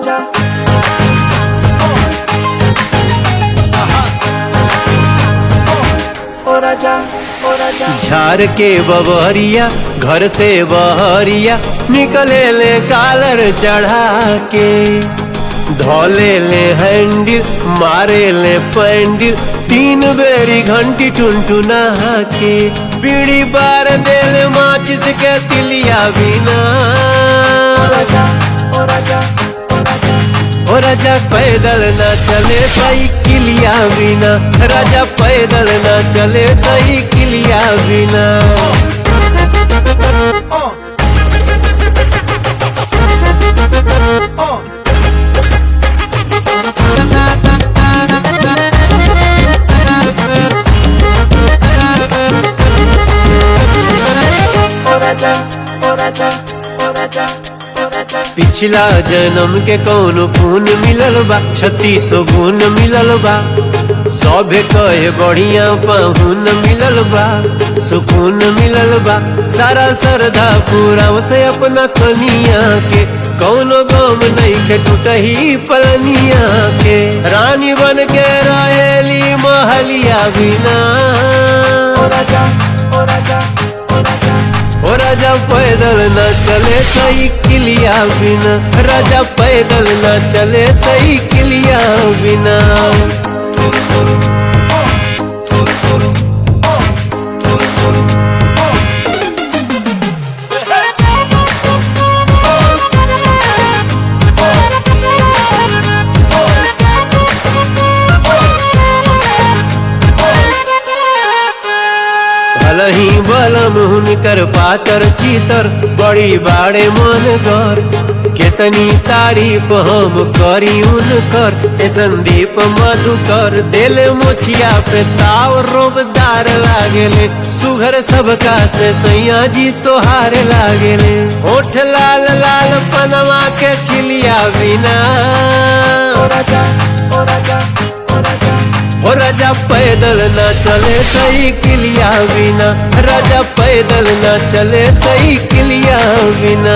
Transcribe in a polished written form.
राजा ओ राजा ओ राजा। झार के बबरिया घर से बहरिया निकले ले कालर चढ़ा के, धोले ले हैंडल मारे ले पैंडल, तीन बेरी घंटी टुनटुना के, बीड़ी बार देले माचिस के तिलिया बिना। ओ राजा ओ राजा ओ राजा। ओ राजा पैदल न चले साइकिलिया बिना, राजा पैदल न चले साइकिलिया बिना। पिछला जन्म के कौन खून मिलल बा, 36 गुण मिलल बा, सभे कहे बढ़िया पाहुन मिलल बा, सुकून मिलल बा, सारा श्रद्धा पूरा से अपना कनिया के, कौनो गम नहीं के टूटही पलनिया के, रानी बन के रहेली महलिया बिना। ओ राजा ओ राजा ओ राजा। ओ राजा पैदल न चले साइकिलिया बिना, राजा पैदल न चले साइकिलिया बिना। भलही बलम हुनकर पातर चीतर, बड़ी बाड़े मन कर, केतनी तारीफ हम करी उनकर, ए संदीप मधुकर, देले मोछिया पे ताव रोबदार लागेले, सुघर सबका से सैया जी तोहार लागेले, होठ लाल लाल पनवा के खिलिया बिना। ओ राजा ओ राजा ओ राजा। ओ राजा पैदल न चले साइकिलिया बिना, राजा पैदल न चले साइकिलिया बिना।